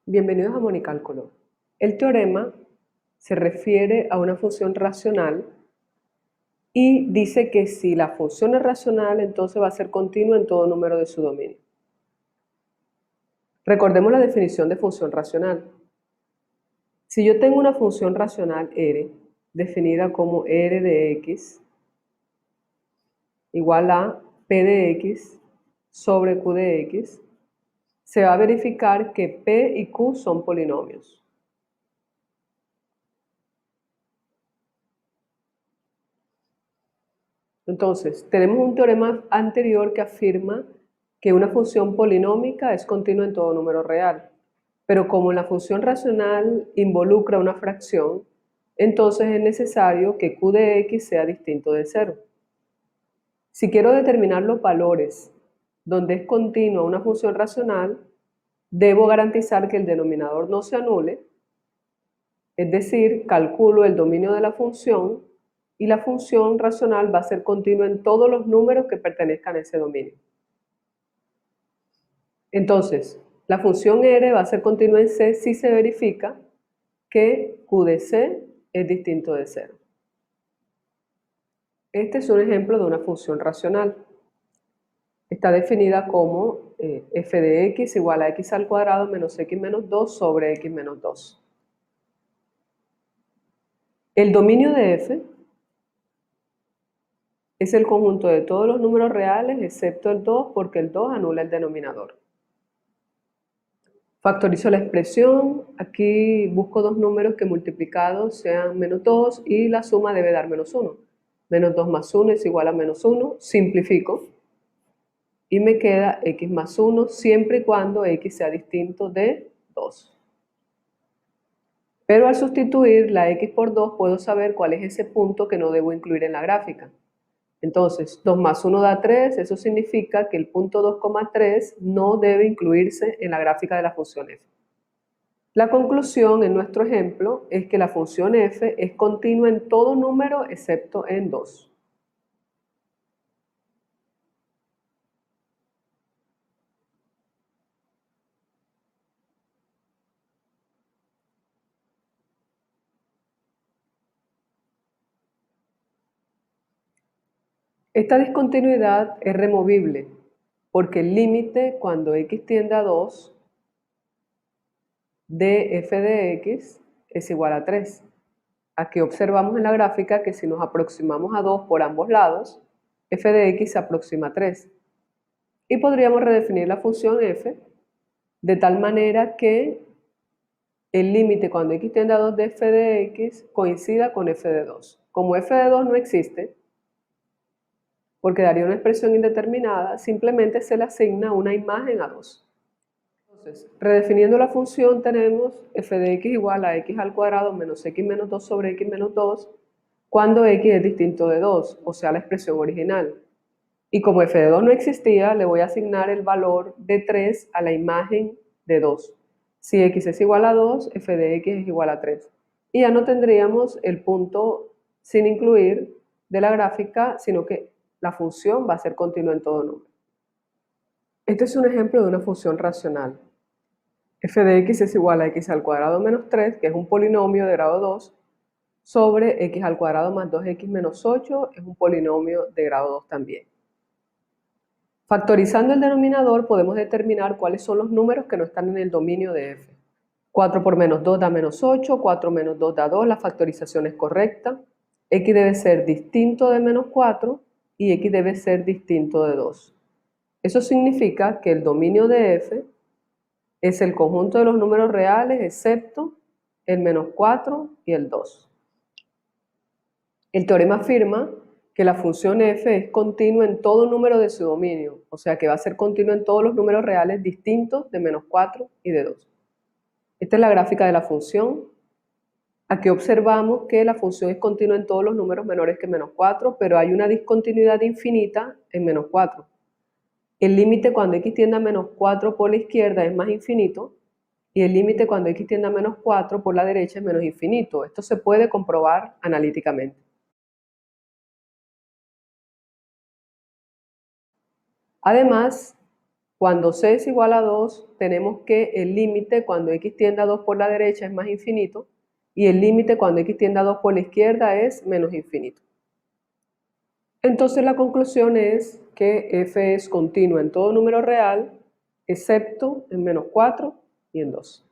Bienvenidos a Monicálculo. El teorema se refiere a una función racional y dice que si la función es racional, entonces va a ser continua en todo número de su dominio. Recordemos la definición de función racional. Si yo tengo una función racional R, definida como R de X, igual a P de X sobre Q de X, se va a verificar que P y Q son polinomios. Entonces, tenemos un teorema anterior que afirma que una función polinómica es continua en todo número real. Pero como la función racional involucra una fracción, entonces es necesario que Q de X sea distinto de 0. Si quiero determinar los valores donde es continua una función racional, debo garantizar que el denominador no se anule, es decir, calculo el dominio de la función y la función racional va a ser continua en todos los números que pertenezcan a ese dominio. Entonces, la función R va a ser continua en C si se verifica que Q de C es distinto de 0. Este es un ejemplo de una función racional. Está definida como f de x igual a x al cuadrado menos x menos 2 sobre x menos 2. El dominio de f es el conjunto de todos los números reales excepto el 2 porque el 2 anula el denominador. Factorizo la expresión, aquí busco dos números que multiplicados sean menos 2 y la suma debe dar menos 1. Menos 2 más 1 es igual a menos 1, simplifico y me queda x más 1 siempre y cuando x sea distinto de 2. Pero al sustituir la x por 2 puedo saber cuál es ese punto que no debo incluir en la gráfica. Entonces, 2 más 1 da 3, eso significa que el punto 2,3 no debe incluirse en la gráfica de la función f. La conclusión en nuestro ejemplo es que la función f es continua en todo número excepto en 2. Esta discontinuidad es removible porque el límite cuando x tiende a 2 de f de x es igual a 3. Aquí observamos en la gráfica que si nos aproximamos a 2 por ambos lados, f de x se aproxima a 3. Y podríamos redefinir la función f de tal manera que el límite cuando x tiende a 2 de f de x coincida con f de 2. Como f de 2 no existe, porque daría una expresión indeterminada, simplemente se le asigna una imagen a 2. Entonces, redefiniendo la función tenemos f de x igual a x al cuadrado menos x menos 2 sobre x menos 2 cuando x es distinto de 2, o sea la expresión original. Y como f de 2 no existía, le voy a asignar el valor de 3 a la imagen de 2. Si x es igual a 2, f de x es igual a 3. Y ya no tendríamos el punto sin incluir de la gráfica, sino que la función va a ser continua en todo número. Este es un ejemplo de una función racional. F de x es igual a x al cuadrado menos 3, que es un polinomio de grado 2, sobre x al cuadrado más 2x menos 8, es un polinomio de grado 2 también. Factorizando el denominador podemos determinar cuáles son los números que no están en el dominio de f. 4 por menos 2 da menos 8, 4 menos 2 da 2, la factorización es correcta. X debe ser distinto de menos 4 y x debe ser distinto de 2. Eso significa que el dominio de f es el conjunto de los números reales excepto el menos 4 y el 2. El teorema afirma que la función f es continua en todo número de su dominio, o sea que va a ser continua en todos los números reales distintos de menos 4 y de 2. Esta es la gráfica de la función. Aquí observamos que la función es continua en todos los números menores que menos 4, pero hay una discontinuidad infinita en menos 4. El límite cuando x tiende a menos 4 por la izquierda es más infinito y el límite cuando x tiende a menos 4 por la derecha es menos infinito. Esto se puede comprobar analíticamente. Además, Cuando c es igual a 2, tenemos que el límite cuando x tiende a 2 por la derecha es más infinito y el límite cuando x tiende a 2 por la izquierda es menos infinito. Entonces la conclusión es que f es continua en todo número real, excepto en -4 y en 2.